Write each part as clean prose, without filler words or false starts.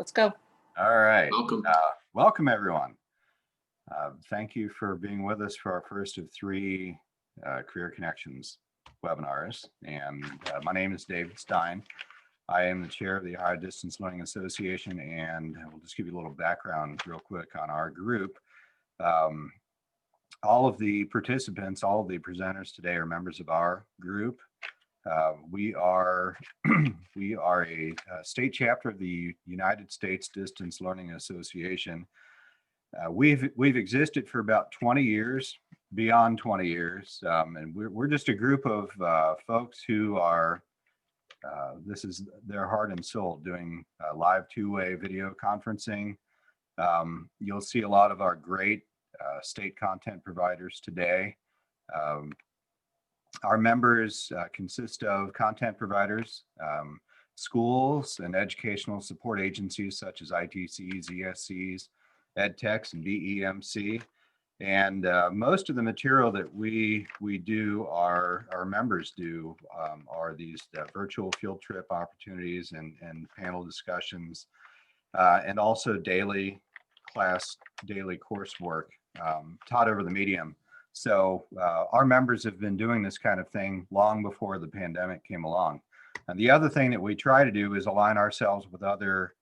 Let's go. All right. Welcome. Welcome, everyone. Thank you for being with us for our first of three Career Connections webinars. And my name is David Stein. I am the chair of the Ohio Distance Learning Association, and we'll just give you a little background real quick on our group. All of the participants, all of the presenters today are members of our group. We are a state chapter of the United States Distance Learning Association. We've existed for about 20 years, beyond 20 years, and we're just a group of folks who are, this is their heart and soul, doing live two-way video conferencing. You'll see a lot of our great state content providers today. Our members consist of content providers, schools and educational support agencies such as ITCs, ESCs, EdTechs, and BEMC. And most of the material that we do, our members do, are these virtual field trip opportunities and panel discussions, and also daily coursework taught over the medium. So our members have been doing this kind of thing long before the pandemic came along. And the other thing that we try to do is align ourselves with other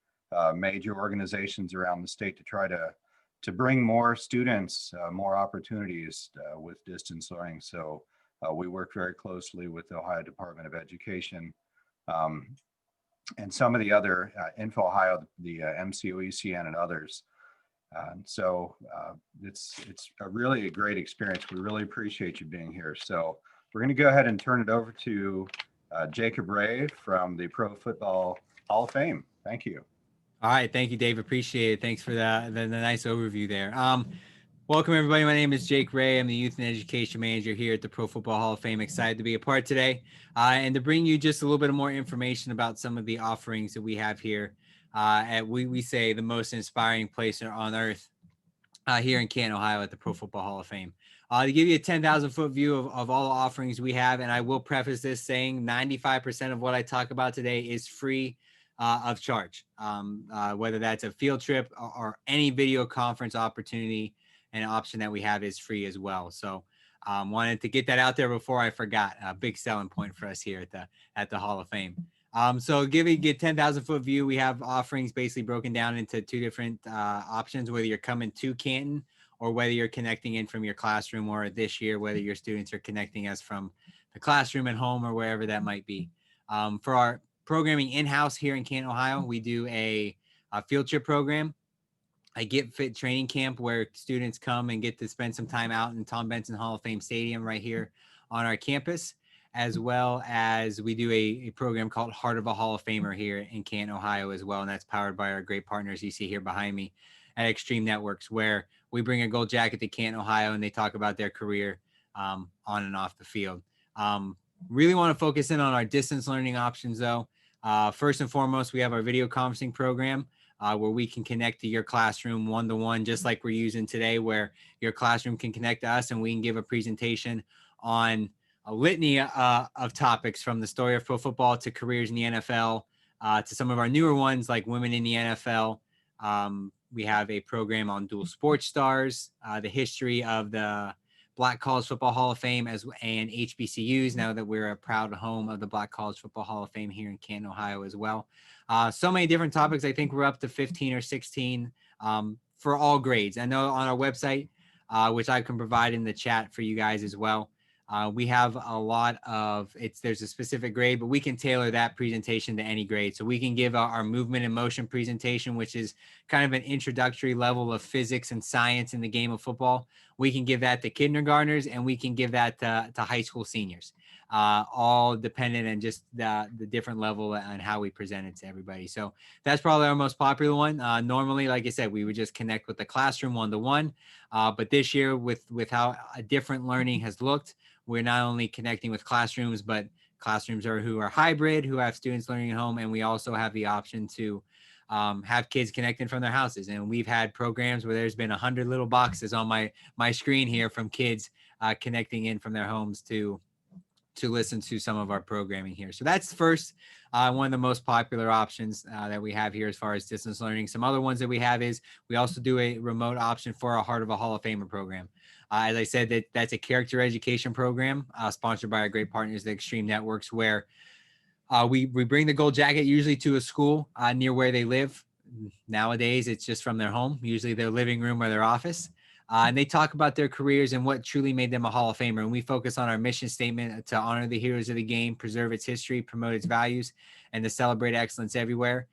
major organizations around the state to try to bring more students, more opportunities with distance learning. So we work very closely with the Ohio Department of Education and some of the other INFOhio, the MCO, and others. So it's really a great experience. We really appreciate you being here. So we're going to go ahead and turn it over to Jacob.Ray from the Pro Football Hall of Fame. Thank you. All right. Thank you, Dave. Appreciate it. Thanks for the nice overview there. Welcome, everybody. My name is Jacob.Ray. I'm the Youth and Education Manager here at the Pro Football Hall of Fame. Excited to be a part today and to bring you just a little bit more information about some of the offerings that we have here at we say the most inspiring place on earth here in Canton, Ohio at the Pro Football Hall of Fame. To give you a 10,000-foot view of all the offerings we have, and I will preface this saying 95% of what I talk about today is free of charge, whether that's a field trip or any video conference opportunity and option that we have is free as well. So wanted to get that out there before I forgot. A big selling point for us here at the Hall of Fame. So get 10,000-foot view. We have offerings basically broken down into two different options, whether you're coming to Canton or whether you're connecting in from your classroom, or this year, whether your students are connecting us from the classroom at home or wherever that might be. For our programming in-house here in Canton, Ohio, we do a field trip program, a Get Fit training camp where students come and get to spend some time out in Tom Benson Hall of Fame Stadium right here on our campus, as well as we do a program called Heart of a Hall of Famer here in Canton, Ohio as well. And that's powered by our great partners you see here behind me at Extreme Networks, where we bring a gold jacket to Canton, Ohio, and they talk about their career on and off the field. Really want to focus in on our distance learning options, though. First and foremost, we have our video conferencing program where we can connect to your classroom one-to-one, just like we're using today, where your classroom can connect to us and we can give a presentation on a litany of topics, from the story of pro football to careers in the NFL to some of our newer ones like women in the NFL. We have a program on dual sports stars, the history of the Black College Football Hall of Fame and HBCUs, now that we're a proud home of the Black College Football Hall of Fame here in Canton, Ohio as well. So many different topics. I think we're up to 15 or 16 for all grades. I know on our website, which I can provide in the chat for you guys as well, we have a lot of, there's a specific grade, but we can tailor that presentation to any grade. So we can give our movement and motion presentation, which is kind of an introductory level of physics and science in the game of football. We can give that to kindergartners, and we can give that to high school seniors, all dependent on just the different level and how we present it to everybody. So that's probably our most popular one. Normally, like I said, we would just connect with the classroom one-to-one. But this year, with how a different learning has looked, we're not only connecting with classrooms, but classrooms who are hybrid, who have students learning at home. And we also have the option to have kids connecting from their houses. And we've had programs where there's been 100 little boxes on my screen here from kids connecting in from their homes to to listen to some of our programming here. So that's first, one of the most popular options that we have here as far as distance learning. Some other ones that we have is we also do a remote option for our Heart of a Hall of Famer program. As I said, that's a character education program sponsored by our great partners, the Extreme Networks, where we bring the gold jacket usually to a school near where they live. Nowadays, it's just from their home, usually their living room or their office. And they talk about their careers and what truly made them a Hall of Famer. And we focus on our mission statement to honor the heroes of the game, preserve its history, promote its values, and to celebrate excellence everywhere.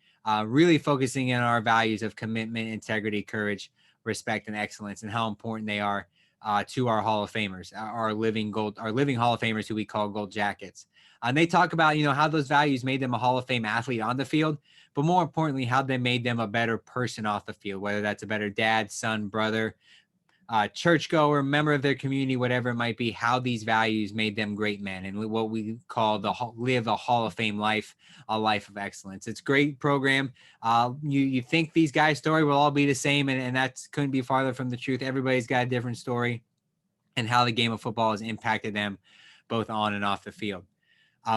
Really focusing on our values of commitment, integrity, courage, respect, and excellence, and how important they are to our Hall of Famers, our living Hall of Famers who we call gold jackets. And they talk about, how those values made them a Hall of Fame athlete on the field, but more importantly, how they made them a better person off the field, whether that's a better dad, son, brother, churchgoer, member of their community, whatever it might be, how these values made them great men and what we call live a Hall of Fame life, a life of excellence. It's a great program. You think these guys' story will all be the same, and that couldn't be farther from the truth. Everybody's got a different story and how the game of football has impacted them both on and off the field.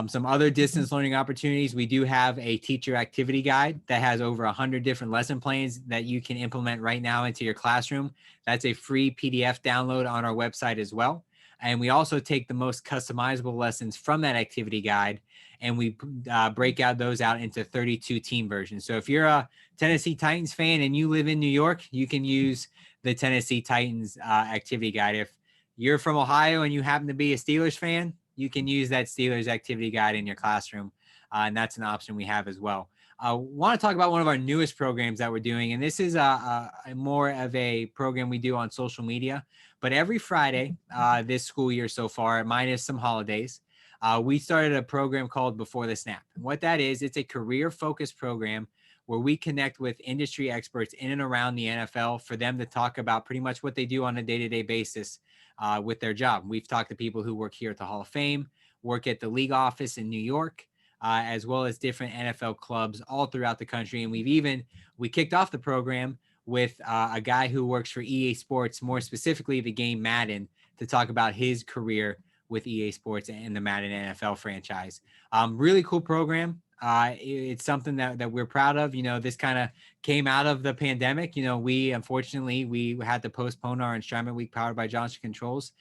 Some other distance learning opportunities. We do have a teacher activity guide that has over 100 different lesson plans that you can implement right now into your classroom. That's a free PDF download on our website as well. And we also take the most customizable lessons from that activity guide and we break those out into 32 team versions. So if you're a Tennessee Titans fan and you live in New York, you can use the Tennessee Titans activity guide. If you're from Ohio and you happen to be a Steelers fan, you can use that Steelers activity guide in your classroom. And that's an option we have as well. I want to talk about one of our newest programs that we're doing. And this is a more of a program we do on social media. But every Friday this school year so far, minus some holidays, we started a program called Before the Snap. And what that is, it's a career-focused program where we connect with industry experts in and around the NFL for them to talk about pretty much what they do on a day-to-day basis with their job. We've talked to people who work here at the Hall of Fame, work at the league office in New York, as well as different NFL clubs all throughout the country. And we kicked off the program with a guy who works for EA Sports, more specifically the game Madden, to talk about his career with EA Sports and the Madden NFL franchise. Really cool program. It's something that we're proud of. This kind of came out of the pandemic. We had to postpone our Enshrinement Week powered by Johnson Controls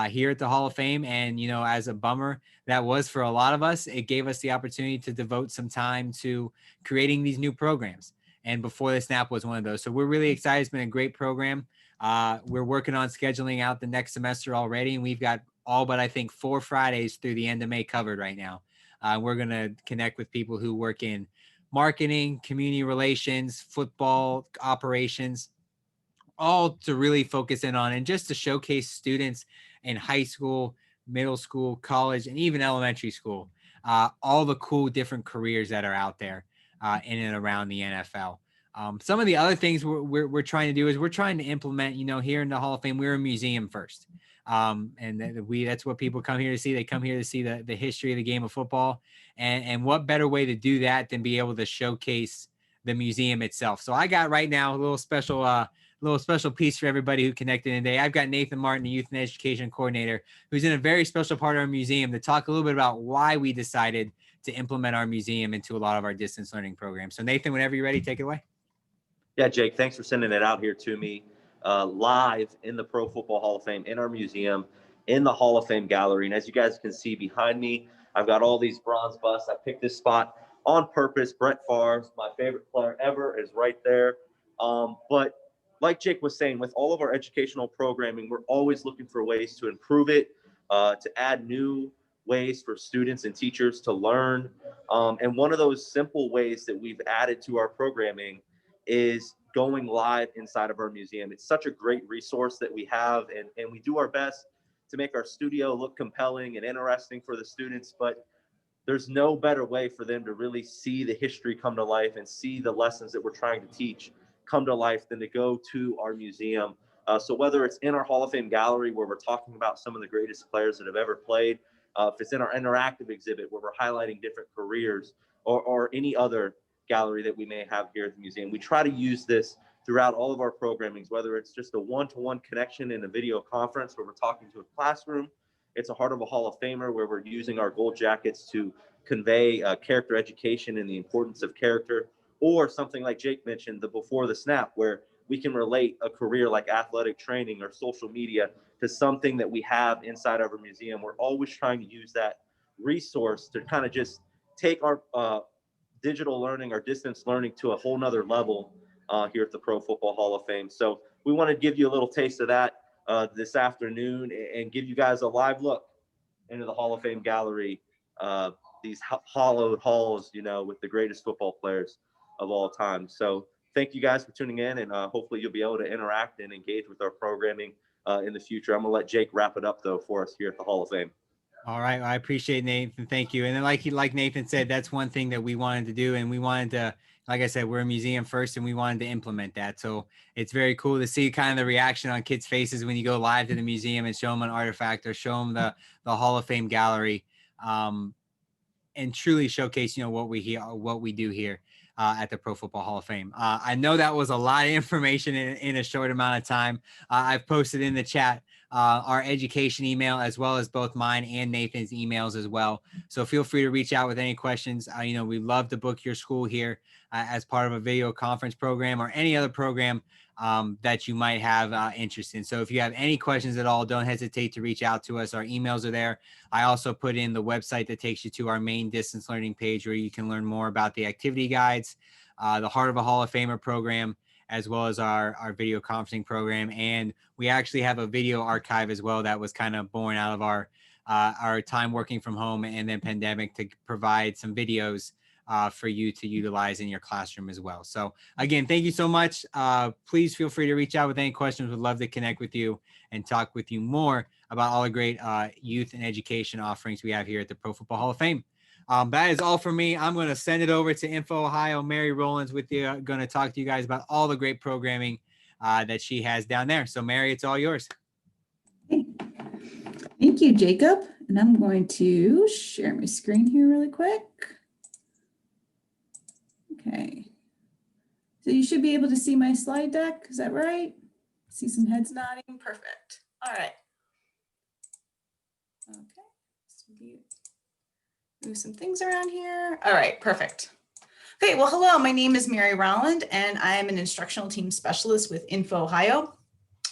here at the Hall of Fame. And, as a bummer that was for a lot of us, it gave us the opportunity to devote some time to creating these new programs. And Before the Snap was one of those. So we're really excited. It's been a great program. We're working on scheduling out the next semester already. And we've got all but I think 4 Fridays through the end of May covered right now. We're going to connect with people who work in marketing, community relations, football operations, all to really focus in on and just to showcase students in high school, middle school, college, and even elementary school, all the cool different careers that are out there in and around the NFL. Some of the other things we're trying to do is we're trying to implement, here in the Hall of Fame, we're a museum first. And that's what people come here to see. They come here to see the history of the game of football. And what better way to do that than be able to showcase the museum itself. So I got right now a little special piece for everybody who connected today. I've got Nathan.Martin, the Youth and Education Coordinator, who's in a very special part of our museum to talk a little bit about why we decided to implement our museum into a lot of our distance learning programs. So Nathan, whenever you're ready, take it away. Yeah, Jake, thanks for sending it out here to me live in the Pro Football Hall of Fame, in our museum, in the Hall of Fame gallery. And as you guys can see behind me, I've got all these bronze busts. I picked this spot on purpose. Brett Favre, my favorite player ever, is right there. But like Jake was saying, with all of our educational programming, we're always looking for ways to improve it, to add new ways for students and teachers to learn. And one of those simple ways that we've added to our programming is going live inside of our museum. It's such a great resource that we have, and we do our best to make our studio look compelling and interesting for the students, but there's no better way for them to really see the history come to life and see the lessons that we're trying to teach come to life than to go to our museum. So whether it's in our Hall of Fame gallery where we're talking about some of the greatest players that have ever played, if it's in our interactive exhibit where we're highlighting different careers, or any other gallery that we may have here at the museum, we try to use this throughout all of our programmings, whether it's just a one-to-one connection in a video conference where we're talking to a classroom, it's a Heart of a Hall of Famer, where we're using our gold jackets to convey character education and the importance of character, or something like Jake mentioned, the before the snap, where we can relate a career like athletic training or social media to something that we have inside of our museum. We're always trying to use that resource to kind of just take our digital learning, our distance learning, to a whole nother level here at the Pro Football Hall of Fame. So we want to give you a little taste of that this afternoon, and give you guys a live look into the Hall of Fame gallery, these hollowed halls, with the greatest football players of all time. So thank you guys for tuning in, and hopefully you'll be able to interact and engage with our programming in the future. I'm going to let Jake wrap it up, though, for us here at the Hall of Fame. All right. Well, I appreciate Nathan. Thank you. And then like Nathan said, that's one thing that we wanted to do. And we wanted to, like I said, we're a museum first, and we wanted to implement that. So it's very cool to see kind of the reaction on kids' faces when you go live to the museum and show them an artifact, or show them the Hall of Fame gallery, and truly showcase, what we do here at the Pro Football Hall of Fame. I know that was a lot of information in a short amount of time. I've posted in the chat our education email, as well as both mine and Nathan's emails as well. So feel free to reach out with any questions. We love to book your school here as part of a video conference program, or any other program that you might have interest in. So if you have any questions at all, don't hesitate to reach out to us. Our emails are there. I also put in the website that takes you to our main distance learning page, where you can learn more about the activity guides, the Heart of a Hall of Famer program, as well as our video conferencing program. And we actually have a video archive as well that was kind of born out of our time working from home and then pandemic, to provide some videos for you to utilize in your classroom as well. So again, thank you so much. Please feel free to reach out with any questions. We'd love to connect with you and talk with you more about all the great youth and education offerings we have here at the Pro Football Hall of Fame. That is all for me. I'm going to send it over to INFOhio. Mary Rowland's with you, going to talk to you guys about all the great programming that she has down there. So Mary, it's all yours. Okay. Thank you, Jacob. And I'm going to share my screen here really quick. Okay. So you should be able to see my slide deck. Is that right? See some heads nodding. Perfect. All right. Okay. So move some things around here. All right, perfect. Okay, well, hello, my name is Mary Rowland, and I am an instructional team specialist with INFOhio.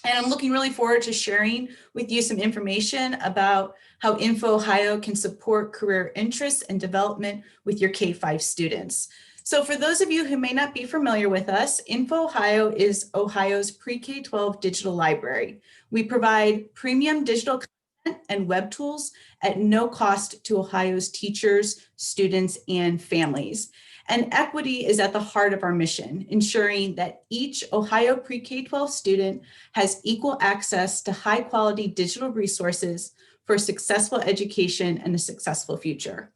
And I'm looking really forward to sharing with you some information about how INFOhio can support career interests and development with your K-5 students. So for those of you who may not be familiar with us, INFOhio is Ohio's pre-K-12 digital library. We provide premium digital content and web tools at no cost to Ohio's teachers, students, and families. And equity is at the heart of our mission, ensuring that each Ohio pre-K-12 student has equal access to high-quality digital resources for successful education and a successful future.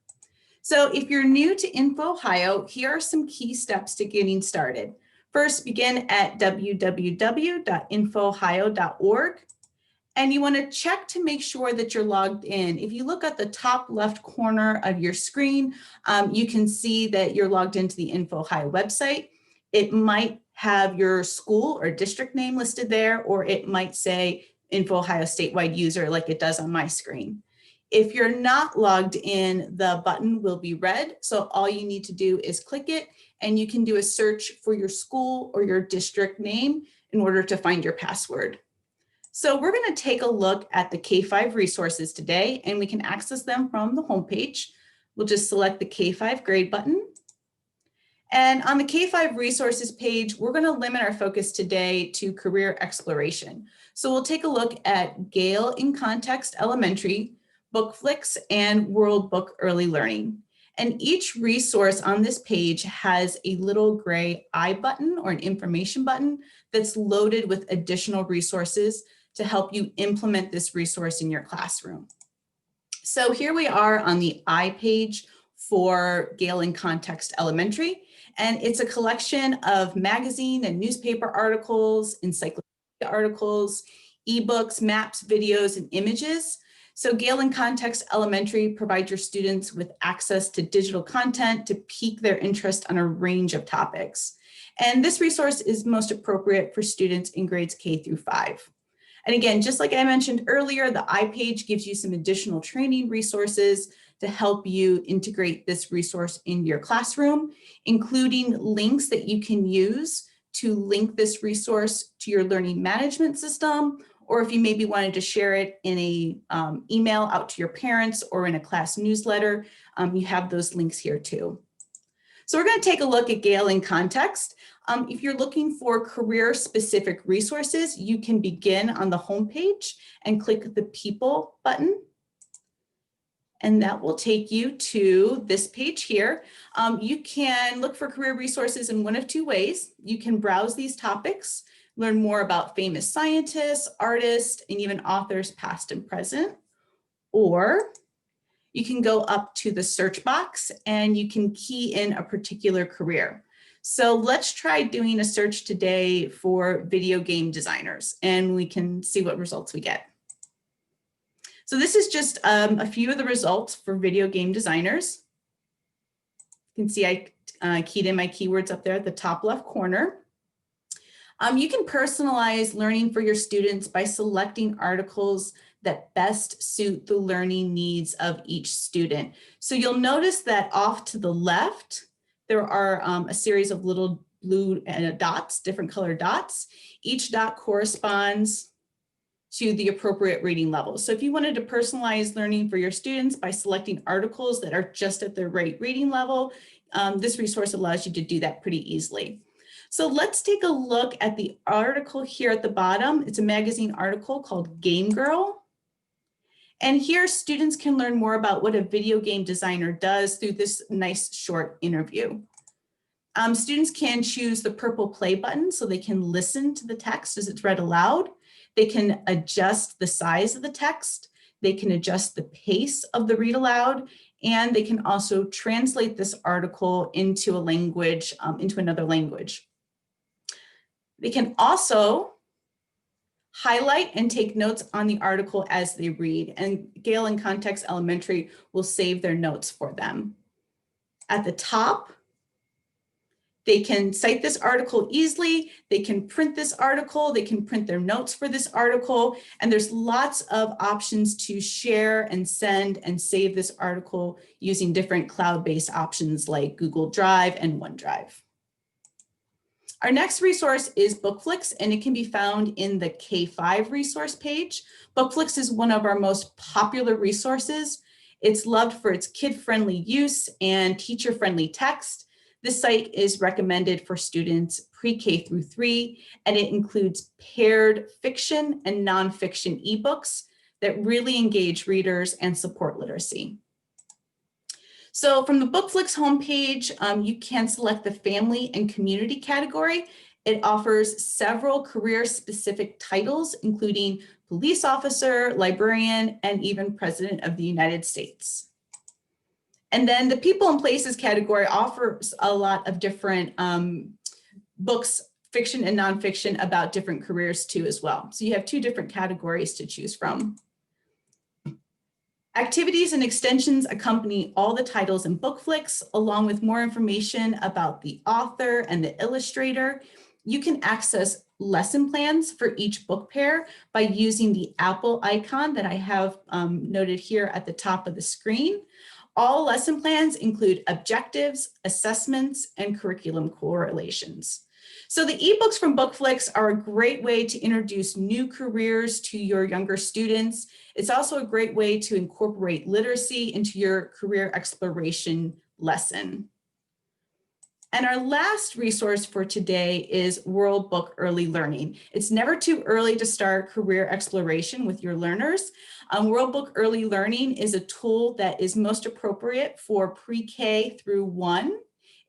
So if you're new to INFOhio, here are some key steps to getting started. First, begin at www.infohio.org. And you want to check to make sure that you're logged in. If you look at the top left corner of your screen, you can see that you're logged into the INFOhio website. It might have your school or district name listed there, or it might say INFOhio statewide user like it does on my screen. If you're not logged in, the button will be red. So all you need to do is click it, and you can do a search for your school or your district name in order to find your password. So we're going to take a look at the K-5 resources today, and we can access them from the homepage. We'll just select the K-5 grade button. And on the K-5 resources page, we're going to limit our focus today to career exploration. So we'll take a look at Gale in Context Elementary, Bookflix, and World Book Early Learning. And each resource on this page has a little gray I button, or an information button, that's loaded with additional resources to help you implement this resource in your classroom. So here we are on the I page for Gale in Context Elementary, and it's a collection of magazine and newspaper articles, encyclopedia articles, ebooks, maps, videos, and images. So Gale in Context Elementary provides your students with access to digital content to pique their interest on a range of topics. And this resource is most appropriate for students in grades K through 5. And again, just like I mentioned earlier, the iPage gives you some additional training resources to help you integrate this resource in your classroom, including links that you can use to link this resource to your learning management system, or if you maybe wanted to share it in a email out to your parents or in a class newsletter, you have those links here too. So we're going to take a look at Gale in context. If you're looking for career-specific resources, you can begin on the homepage and click the People button. And that will take you to this page here. You can look for career resources in one of two ways. You can browse these topics, learn more about famous scientists, artists, and even authors past and present. Or you can go up to the search box and you can key in a particular career. So let's try doing a search today for video game designers, and we can see what results we get. So this is just a few of the results for video game designers. You can see I keyed in my keywords up there at the top left corner. You can personalize learning for your students by selecting articles that best suit the learning needs of each student. So you'll notice that off to the left, there are a series of little blue dots, different colored dots. Each dot corresponds to the appropriate reading level. So if you wanted to personalize learning for your students by selecting articles that are just at the right reading level, this resource allows you to do that pretty easily. So let's take a look at the article here at the bottom. It's a magazine article called Game Girl. And here students can learn more about what a video game designer does through this nice short interview. Students can choose the purple play button so they can listen to the text as it's read aloud. They can adjust the size of the text. They can adjust the pace of the read aloud, and they can also translate this article into a language, into another language. They can also highlight and take notes on the article as they read, and Gale in Context Elementary will save their notes for them. At the top, they can cite this article easily, they can print this article, they can print their notes for this article, and there's lots of options to share and send and save this article using different cloud-based options like Google Drive and OneDrive. Our next resource is Bookflix, and it can be found in the K5 resource page. Bookflix is one of our most popular resources. It's loved for its kid-friendly use and teacher-friendly text. This site is recommended for students pre-K through 3, and it includes paired fiction and nonfiction ebooks that really engage readers and support literacy. So from the Bookflix homepage, you can select the family and community category. It offers several career-specific titles, including police officer, librarian, and even President of the United States. And then the people and places category offers a lot of different books, fiction and nonfiction, about different careers too as well. So you have two different categories to choose from. Activities and extensions accompany all the titles in Bookflix, along with more information about the author and the illustrator. You can access lesson plans for each book pair by using the Apple icon that I have noted here at the top of the screen. All lesson plans include objectives, assessments, and curriculum correlations. So the ebooks from Bookflix are a great way to introduce new careers to your younger students. It's also a great way to incorporate literacy into your career exploration lesson. And our last resource for today is World Book Early Learning. It's never too early to start career exploration with your learners. World Book Early Learning is a tool that is most appropriate for pre-K through 1.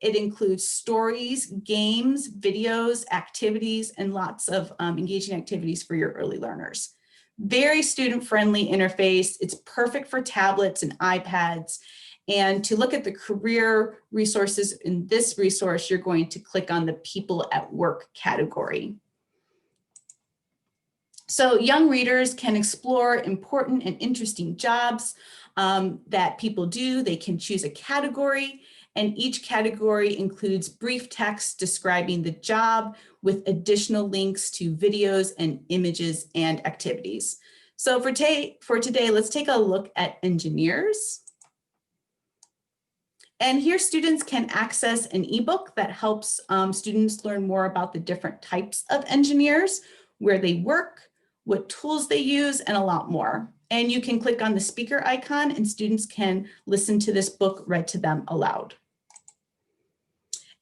It includes stories, games, videos, activities, and lots of engaging activities for your early learners. Very student-friendly interface. It's perfect for tablets and iPads. And to look at the career resources in this resource, you're going to click on the People at Work category. So young readers can explore important and interesting jobs that people do. They can choose a category, and each category includes brief text describing the job with additional links to videos and images and activities. So for today, let's take a look at engineers. And here students can access an ebook that helps students learn more about the different types of engineers, where they work, what tools they use, and a lot more. And you can click on the speaker icon and students can listen to this book read to them aloud.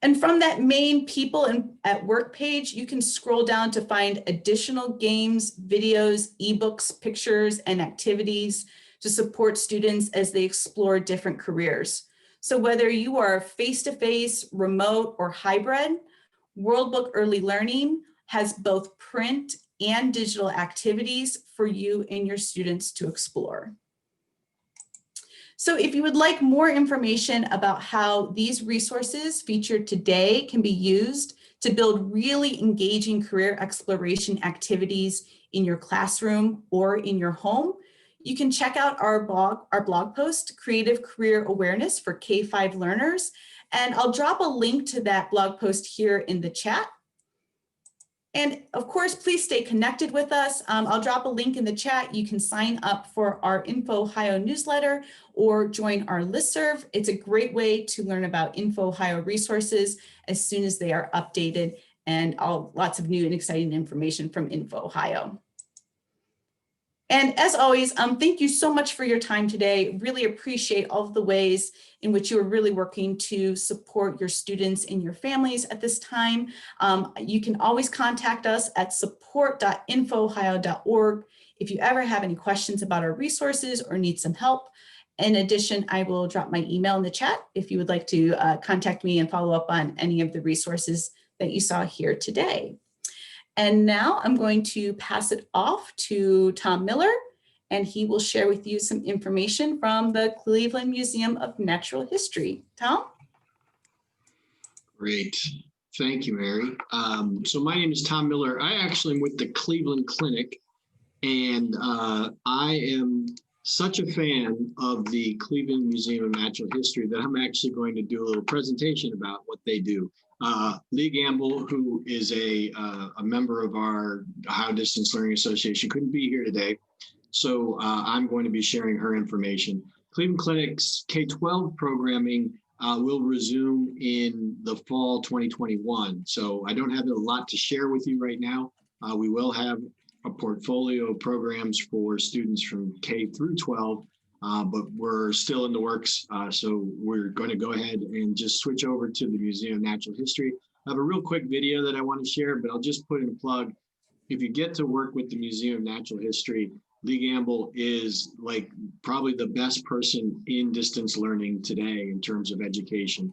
And from that main people at work page, you can scroll down to find additional games, videos, ebooks, pictures, and activities to support students as they explore different careers. So whether you are face-to-face, remote, or hybrid, WorldBook Early Learning has both print and digital activities for you and your students to explore. So if you would like more information about how these resources featured today can be used to build really engaging career exploration activities in your classroom or in your home, you can check out our blog post, Creative Career Awareness for K-5 Learners. And I'll drop a link to that blog post here in the chat. And of course, please stay connected with us. I'll drop a link in the chat. You can sign up for our INFOhio newsletter or join our listserv. It's a great way to learn about INFOhio resources as soon as they are updated, and lots of new and exciting information from INFOhio. And as always, thank you so much for your time today. Really appreciate all of the ways in which you are really working to support your students and your families at this time. You can always contact us at support.infohio.org if you ever have any questions about our resources or need some help. In addition, I will drop my email in the chat if you would like to contact me and follow up on any of the resources that you saw here today. And now I'm going to pass it off to Tom Miller, and he will share with you some information from the Cleveland Museum of Natural History. Tom? Great. Thank you, Mary. So my name is Tom Miller. I actually am with the Cleveland Clinic, and I am such a fan of the Cleveland Museum of Natural History that I'm actually going to do a little presentation about what they do. Lee Gamble, who is a member of our Ohio Distance Learning Association, couldn't be here today, so I'm going to be sharing her information. Cleveland Clinic's K-12 programming will resume in the fall 2021, so I don't have a lot to share with you right now. We will have a portfolio of programs for students from K through 12, but we're still in the works. So we're going to go ahead and just switch over to the Museum of Natural History. I have a real quick video that I want to share, but I'll just put in a plug. If you get to work with the Museum of Natural History, Lee Gamble is like probably the best person in distance learning today in terms of education.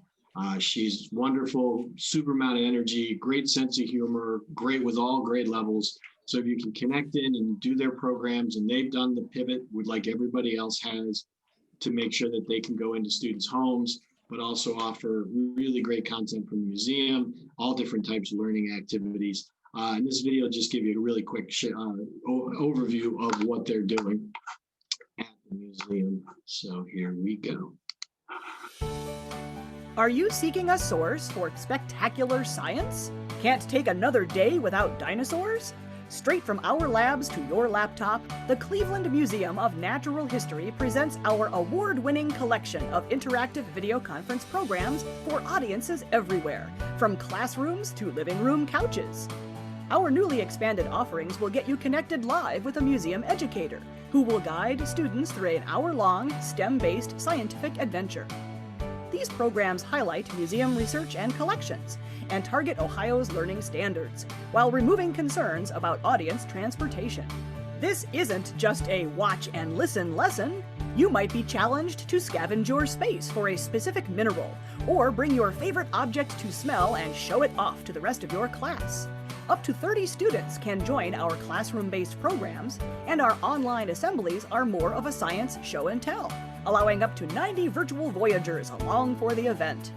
She's wonderful, super amount of energy, great sense of humor, great with all grade levels. So if you can connect in and do their programs, and they've done the pivot with like everybody else has to make sure that they can go into students' homes, but also offer really great content from the museum, all different types of learning activities. And this video will just give you a really quick overview of what they're doing at the museum. So here we go. Are you seeking a source for spectacular science? Can't take another day without dinosaurs? Straight from our labs to your laptop, the Cleveland Museum of Natural History presents our award-winning collection of interactive video conference programs for audiences everywhere, from classrooms to living room couches. Our newly expanded offerings will get you connected live with a museum educator who will guide students through an hour-long STEM-based scientific adventure. These programs highlight museum research and collections and target Ohio's learning standards while removing concerns about audience transportation. This isn't just a watch and listen lesson. You might be challenged to scavenge your space for a specific mineral or bring your favorite object to smell and show it off to the rest of your class. Up to 30 students can join our classroom-based programs, and our online assemblies are more of a science show and tell, allowing up to 90 virtual voyagers along for the event.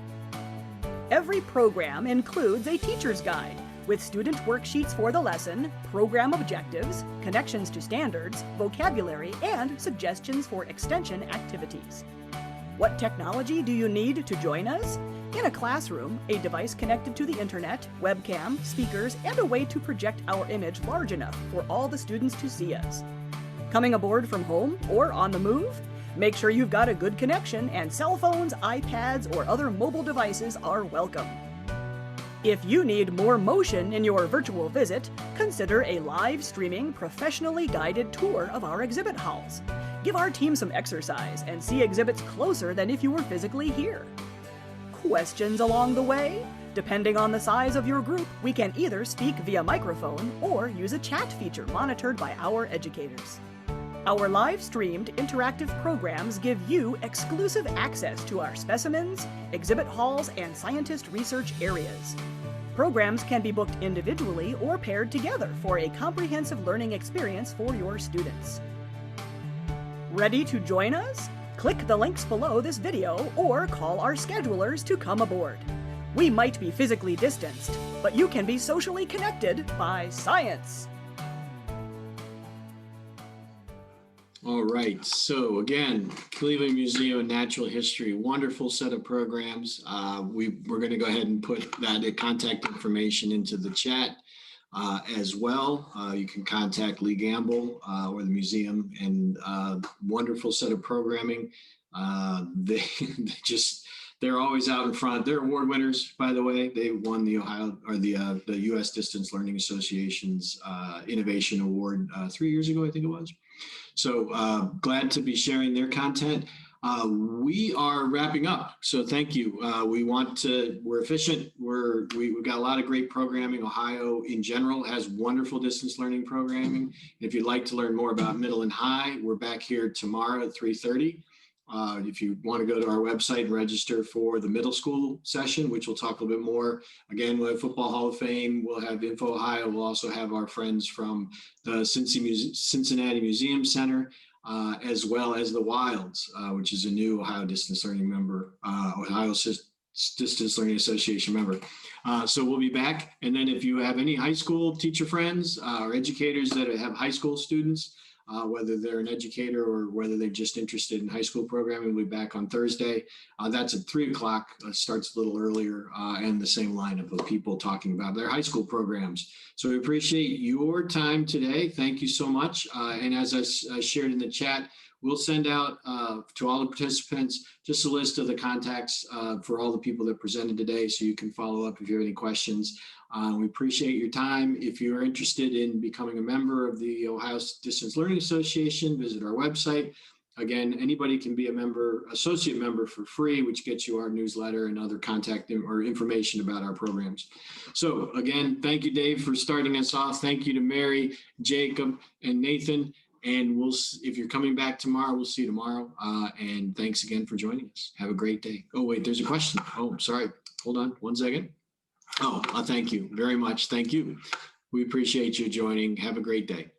Every program includes a teacher's guide with student worksheets for the lesson, program objectives, connections to standards, vocabulary, and suggestions for extension activities. What technology do you need to join us? In a classroom, a device connected to the internet, webcam, speakers, and a way to project our image large enough for all the students to see us. Coming aboard from home or on the move? Make sure you've got a good connection and cell phones, iPads, or other mobile devices are welcome. If you need more motion in your virtual visit, consider a live streaming, professionally guided tour of our exhibit halls. Give our team some exercise and see exhibits closer than if you were physically here. Questions along the way? Depending on the size of your group, we can either speak via microphone or use a chat feature monitored by our educators. Our live-streamed interactive programs give you exclusive access to our specimens, exhibit halls, and scientist research areas. Programs can be booked individually or paired together for a comprehensive learning experience for your students. Ready to join us? Click the links below this video or call our schedulers to come aboard. We might be physically distanced, but you can be socially connected by science. All right, so again, Cleveland Museum of Natural History, wonderful set of programs. We're going to go ahead and put that contact information into the chat as well. You can contact Lee Gamble or the museum, and wonderful set of programming. They're always out in front. They're award winners, by the way. They won the the U.S. Distance Learning Association's Innovation Award 3 years ago, I think it was. So glad to be sharing their content. We are wrapping up, so thank you. We're efficient. We've got a lot of great programming. Ohio in general has wonderful distance learning programming. If you'd like to learn more about middle and high, we're back here tomorrow at 3:30. If you want to go to our website and register for the middle school session, which we'll talk a little bit more. Again, we'll have Football Hall of Fame. We'll have INFOhio. We'll also have our friends from the Cincinnati Museum Center, as well as the Wilds, which is a new Ohio Distance Learning member, Ohio Distance Learning Association member. So we'll be back. And then if you have any high school teacher friends or educators that have high school students, whether they're an educator or whether they're just interested in high school programming, we'll be back on Thursday. That's at 3 o'clock, starts a little earlier, and the same lineup of people talking about their high school programs. So we appreciate your time today. Thank you so much. And as I shared in the chat, we'll send out to all the participants just a list of the contacts for all the people that presented today, so you can follow up if you have any questions. We appreciate your time. If you're interested in becoming a member of the Ohio Distance Learning Association, visit our website. Again, anybody can be a member, associate member for free, which gets you our newsletter and other contact or information about our programs. So again, thank you, Dave, for starting us off. Thank you to Mary, Jacob, and Nathan. And if you're coming back tomorrow, we'll see you tomorrow. And thanks again for joining us. Have a great day. Oh, wait, there's a question. Oh, sorry. Hold on 1 second. Oh, thank you very much. Thank you. We appreciate you joining. Have a great day.